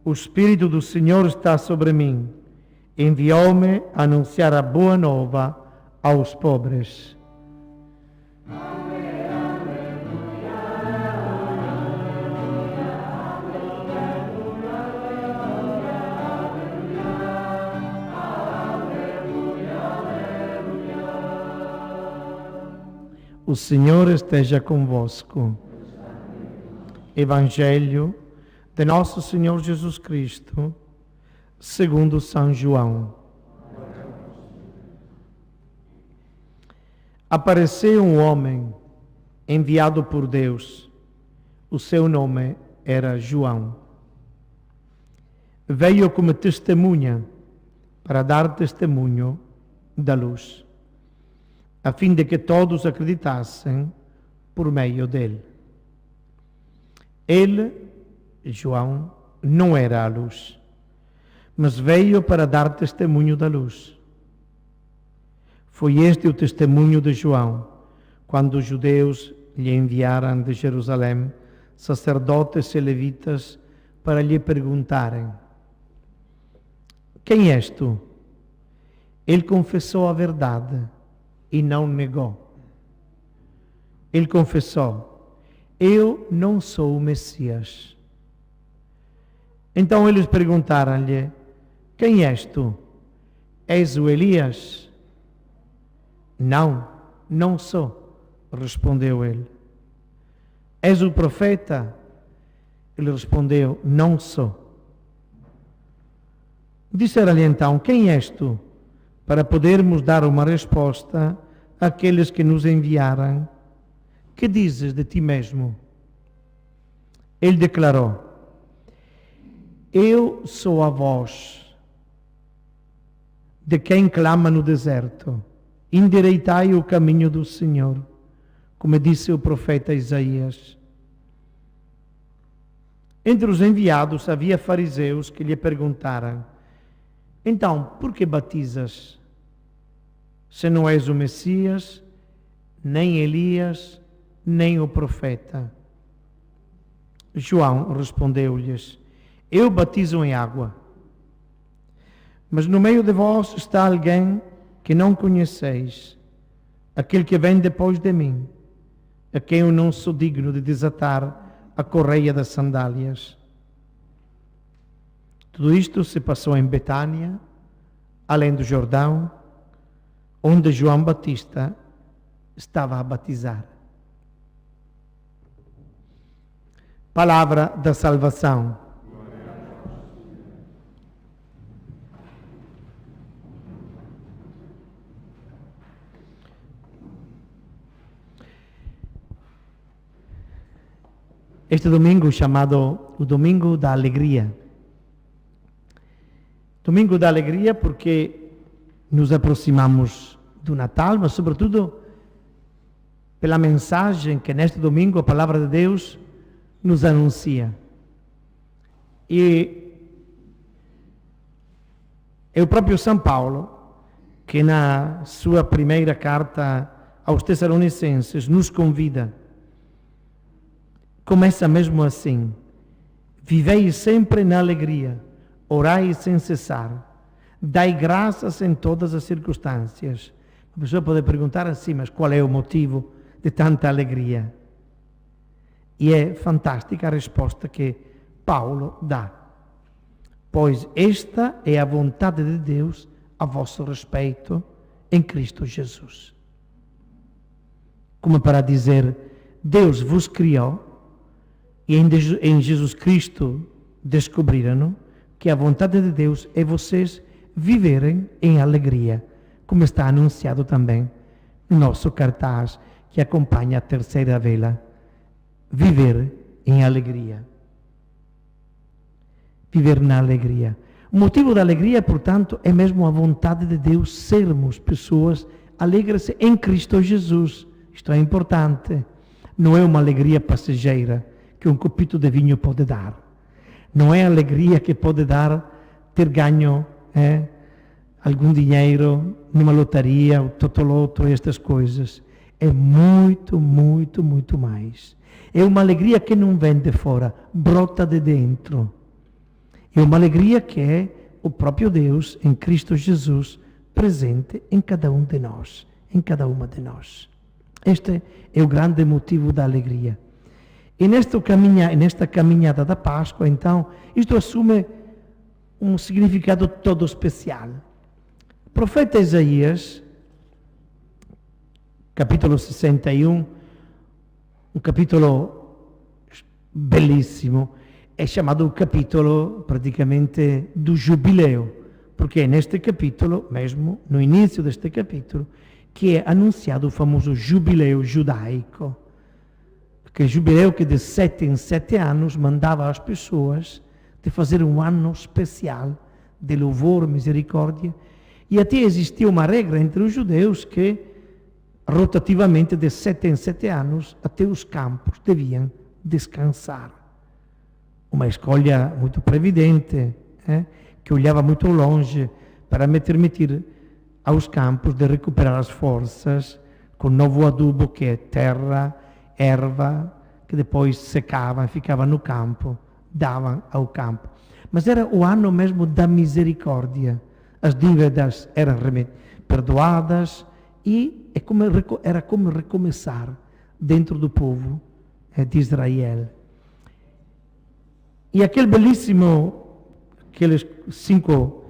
O Espírito do Senhor está sobre mim. Enviou-me a anunciar a boa nova aos pobres. O Senhor esteja convosco. Evangelho de Nosso Senhor Jesus Cristo, segundo São João. Apareceu um homem enviado por Deus. O seu nome era João. Veio como testemunha para dar testemunho da luz, a fim de que todos acreditassem por meio dele. Ele, João, não era a luz, mas veio para dar testemunho da luz. Foi este o testemunho de João, quando os judeus lhe enviaram de Jerusalém sacerdotes e levitas para lhe perguntarem: quem és tu? Ele confessou a verdade e não negou. Ele confessou: eu não sou o Messias. Então eles perguntaram-lhe: quem és tu? És o Elias? Não, não sou, respondeu ele. És o profeta? Ele respondeu: não sou. Disseram-lhe então: quem és tu? Para podermos dar uma resposta àqueles que nos enviaram. Que dizes de ti mesmo? Ele declarou: eu sou a voz de quem clama no deserto: endireitai o caminho do Senhor, como disse o profeta Isaías. Entre os enviados havia fariseus que lhe perguntaram: então, por que batizas, se não és o Messias, nem Elias, nem o profeta? João respondeu-lhes: eu batizo em água, mas no meio de vós está alguém que não conheceis, aquele que vem depois de mim, a quem eu não sou digno de desatar a correia das sandálias. Tudo isto se passou em Betânia, além do Jordão, onde João Batista estava a batizar. Palavra da salvação. Este domingo chamado o Domingo da Alegria. Domingo da Alegria porque nos aproximamos do Natal, mas sobretudo pela mensagem que neste domingo a Palavra de Deus nos anuncia. E é o próprio São Paulo que na sua primeira carta aos Tessalonicenses nos convida. Começa mesmo assim: vivei sempre na alegria, orai sem cessar, dai graças em todas as circunstâncias. A pessoa pode perguntar assim: mas qual é o motivo de tanta alegria? E é fantástica a resposta que Paulo dá: pois esta é a vontade de Deus a vosso respeito em Cristo Jesus. Como para dizer: Deus vos criou e em Jesus Cristo descobriram que a vontade de Deus é vocês viverem em alegria, como está anunciado também no nosso cartaz que acompanha a terceira vela. Viver em alegria. Viver na alegria. O motivo da alegria, portanto, é mesmo a vontade de Deus sermos pessoas alegres em Cristo Jesus. Isto é importante. Não é uma alegria passageira que um copito de vinho pode dar. Não é a alegria que pode dar ter ganho algum dinheiro numa lotaria, o totoloto, estas coisas. É muito, muito, muito mais. É uma alegria que não vem de fora, brota de dentro. É uma alegria que é o próprio Deus em Cristo Jesus presente em cada um de nós, em cada uma de nós. Este é o grande motivo da alegria. E nesta caminhada da Páscoa, então, isto assume um significado todo especial. O profeta Isaías, capítulo 61, um capítulo bellissimo, è chiamato il capitolo praticamente do Giubileo, perché è neste capitolo, mesmo no início deste capitolo, che è annunciato il famoso Giubileo giudaico, que é jubileu que de 7 em 7 anos mandava às pessoas de fazer um ano especial de louvor, misericórdia, e até existia uma regra entre os judeus que, rotativamente, de 7 em 7 anos, até os campos deviam descansar. Uma escolha muito previdente, que olhava muito longe para permitir aos campos de recuperar as forças com novo adubo que é terra, erva, que depois secavam, ficavam no campo, davam ao campo. Mas era o ano mesmo da misericórdia. As dívidas eram perdoadas e era como recomeçar dentro do povo de Israel. E aquelas 5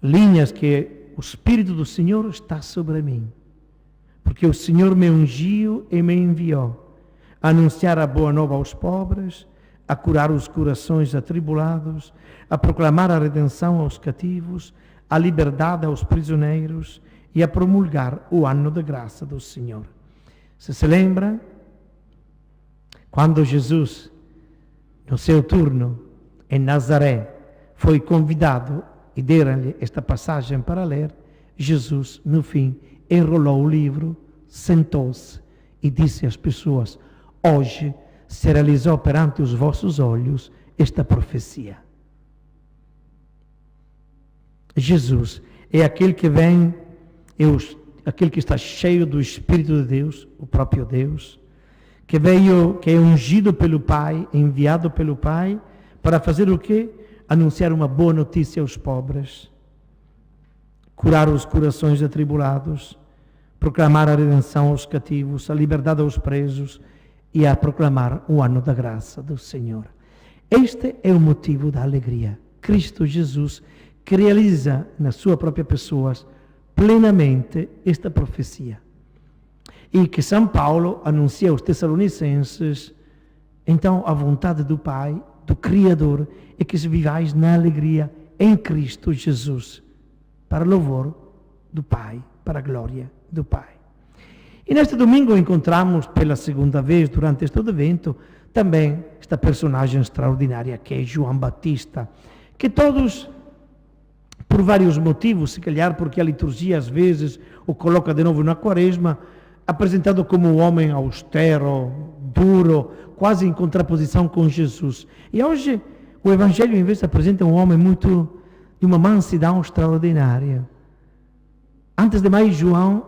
linhas que o Espírito do Senhor está sobre mim, porque o Senhor me ungiu e me enviou a anunciar a boa nova aos pobres, a curar os corações atribulados, a proclamar a redenção aos cativos, a liberdade aos prisioneiros e a promulgar o ano da graça do Senhor. Se lembra? Quando Jesus, no seu turno, em Nazaré, foi convidado e deram-lhe esta passagem para ler, Jesus, no fim, enrolou o livro, sentou-se e disse às pessoas: hoje se realizou perante os vossos olhos esta profecia. Jesus é aquele que vem, aquele que está cheio do Espírito de Deus, o próprio Deus, que veio, que é ungido pelo Pai, enviado pelo Pai, para fazer o quê? Anunciar uma boa notícia aos pobres, curar os corações atribulados, proclamar a redenção aos cativos, a liberdade aos presos e a proclamar o ano da graça do Senhor. Este é o motivo da alegria. Cristo Jesus, que realiza na sua própria pessoa plenamente esta profecia. E que São Paulo anuncia aos Tessalonicenses, então, a vontade do Pai, do Criador, é que se vivais na alegria em Cristo Jesus, para louvor do Pai, para a glória do Pai. E neste domingo encontramos pela segunda vez durante este evento também esta personagem extraordinária que é João Batista, que todos, por vários motivos, se calhar porque a liturgia às vezes o coloca de novo na quaresma, apresentado como um homem austero, duro, quase em contraposição com Jesus. E hoje o Evangelho, em vez, apresenta um homem de uma mansidão extraordinária. Antes de mais, João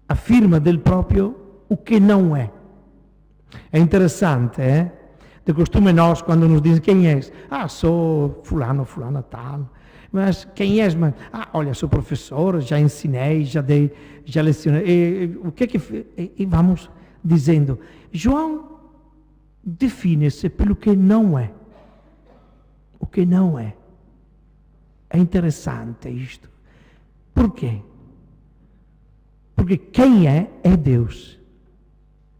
afirma dele próprio o que não é. É interessante, De costume nós, quando nos dizem quem és, sou fulano, fulana tal. Mas quem és? Olha, sou professor, já ensinei, já lecionei. O que é que... E vamos dizendo. João define-se pelo que não é. O que não é. É interessante isto. Por quê? Porque quem é Deus.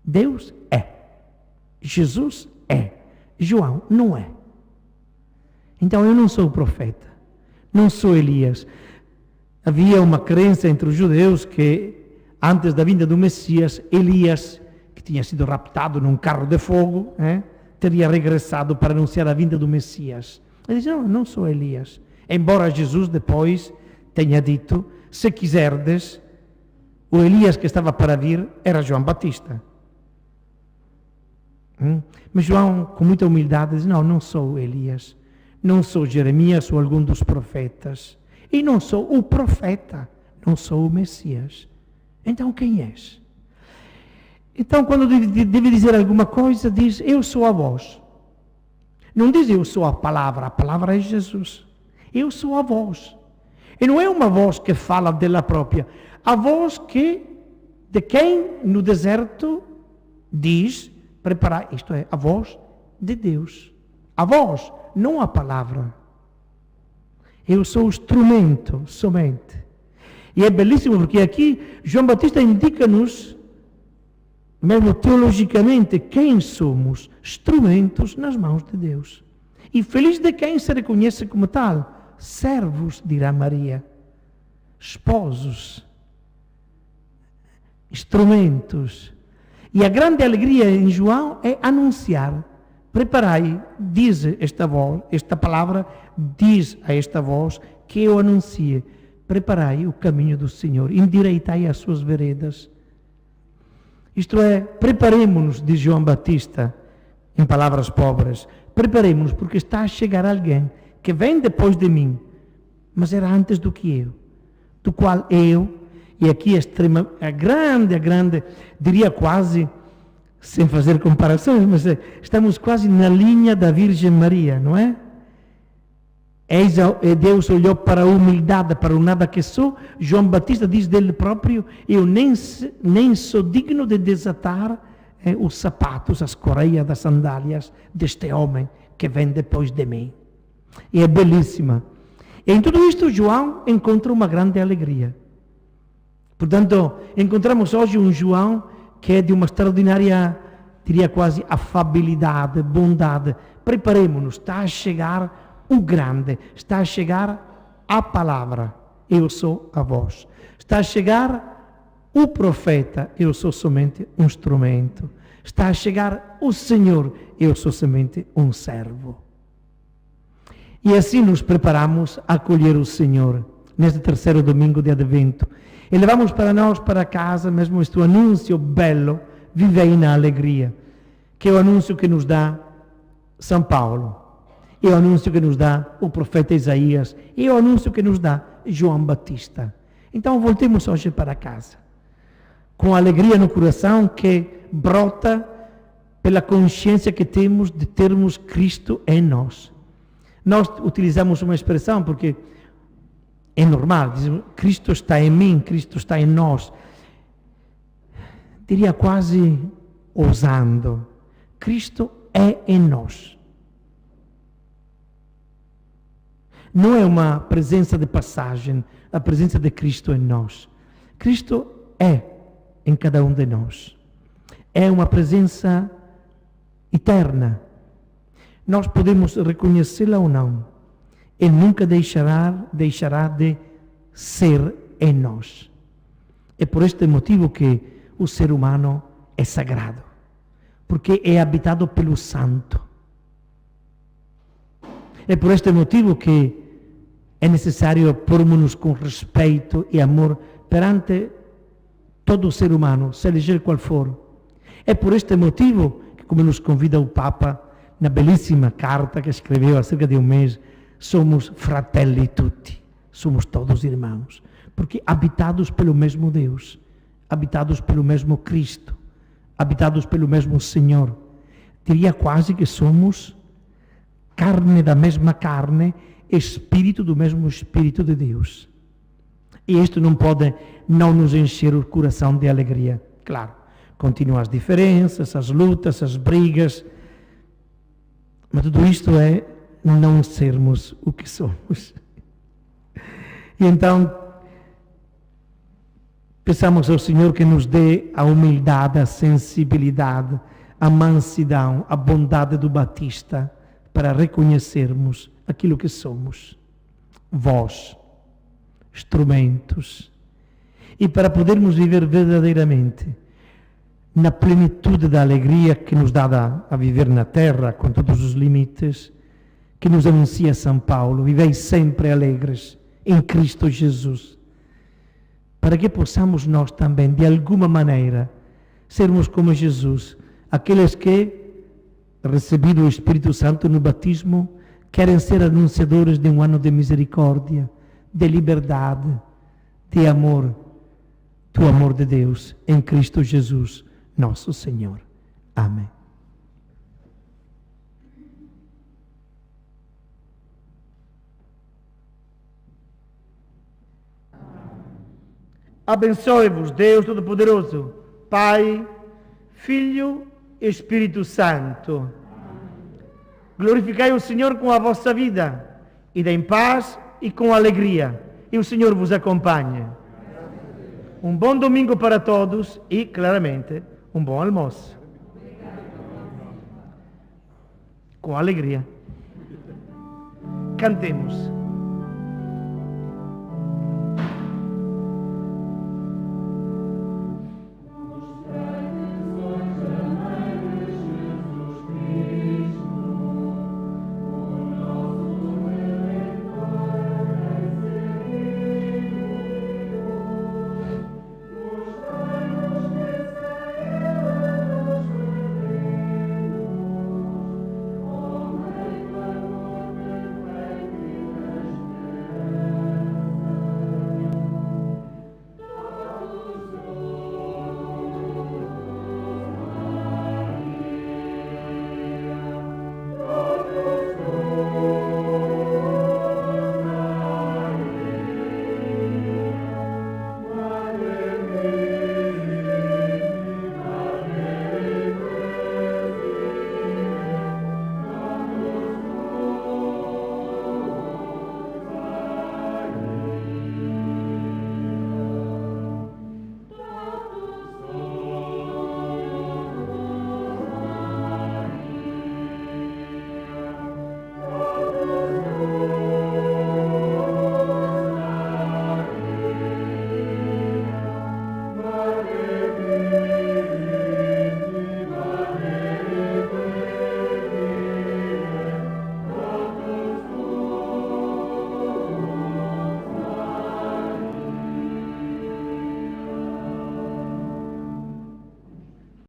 Deus é. Jesus é. João não é. Então eu não sou profeta. Não sou Elias. Havia uma crença entre os judeus que antes da vinda do Messias, Elias, que tinha sido raptado num carro de fogo, teria regressado para anunciar a vinda do Messias. Ele disse, não sou Elias. Embora Jesus depois tenha dito, se quiserdes, o Elias que estava para vir era João Batista. Mas João, com muita humildade, diz, não sou Elias, não sou Jeremias ou algum dos profetas, e não sou o profeta, não sou o Messias. Então quem és? Então quando deve dizer alguma coisa, diz, eu sou a voz. Não diz eu sou a palavra é Jesus. Eu sou a voz. E não é uma voz que fala dela própria, a voz de quem no deserto diz, preparar, isto é, a voz de Deus. A voz, não a palavra. Eu sou o instrumento somente. E é belíssimo porque aqui João Batista indica-nos, mesmo teologicamente, quem somos, instrumentos nas mãos de Deus. E feliz de quem se reconhece como tal, servos, dirá Maria, esposos, instrumentos. E a grande alegria em João é anunciar, preparai, diz esta voz, esta palavra diz a esta voz que eu anuncie, preparai o caminho do Senhor, endireitai as suas veredas. Isto é, preparemo-nos, diz João Batista, em palavras pobres, preparemo-nos porque está a chegar alguém que vem depois de mim, mas era antes do que eu, do qual eu, e aqui a grande, diria quase, sem fazer comparações, mas estamos quase na linha da Virgem Maria, não é? Deus olhou para a humildade, para o nada que sou. João Batista diz dele próprio, eu nem sou digno de desatar os sapatos, as correias das sandálias deste homem que vem depois de mim. E é belíssima. E em tudo isto, João encontra uma grande alegria. Portanto, encontramos hoje um João que é de uma extraordinária, diria quase, afabilidade, bondade. Preparemo-nos, está a chegar o grande, está a chegar a palavra, eu sou a voz. Está a chegar o profeta, eu sou somente um instrumento. Está a chegar o Senhor, eu sou somente um servo. E assim nos preparamos a acolher o Senhor, neste terceiro domingo de Advento. E levamos para nós, para casa, mesmo este anúncio belo, vivei na alegria, que é o anúncio que nos dá São Paulo. É o anúncio que nos dá o profeta Isaías, é o anúncio que nos dá João Batista. Então voltemos hoje para casa, com alegria no coração que brota pela consciência que temos de termos Cristo em nós. Nós utilizamos uma expressão porque é normal, dizemos, Cristo está em mim, Cristo está em nós. Diria quase ousando, Cristo é em nós. Não é uma presença de passagem, a presença de Cristo em nós. Cristo é em cada um de nós. É uma presença eterna. Nós podemos reconhecê-la ou não. Ele nunca deixará de ser em nós. É por este motivo que o ser humano é sagrado. Porque é habitado pelo Santo. É por este motivo que é necessário pormos-nos com respeito e amor perante todo o ser humano, seja qual for. É por este motivo que, como nos convida o Papa, na belíssima carta que escreveu há cerca de um mês, somos fratelli tutti, somos todos irmãos, porque habitados pelo mesmo Deus, habitados pelo mesmo Cristo, habitados pelo mesmo Senhor. Diria quase que somos carne da mesma carne, espírito do mesmo Espírito de Deus. E isto não pode não nos encher o coração de alegria. Claro, continuam as diferenças, as lutas, as brigas, mas tudo isto é não sermos o que somos. E então, peçamos ao Senhor que nos dê a humildade, a sensibilidade, a mansidão, a bondade do Batista, para reconhecermos aquilo que somos, voz, instrumentos, e para podermos viver verdadeiramente na plenitude da alegria que nos dá a viver na terra, com todos os limites, que nos anuncia São Paulo, vivei sempre alegres em Cristo Jesus, para que possamos nós também, de alguma maneira, sermos como Jesus, aqueles que, recebido o Espírito Santo no batismo, querem ser anunciadores de um ano de misericórdia, de liberdade, de amor, do amor de Deus em Cristo Jesus, nosso Senhor. Amém. Abençoe-vos, Deus Todo-Poderoso, Pai, Filho e Espírito Santo. Glorificai o Senhor com a vossa vida, e em paz e com alegria. E o Senhor vos acompanhe. Um bom domingo para todos e, claramente, um bom almoço. Com alegria. Cantemos.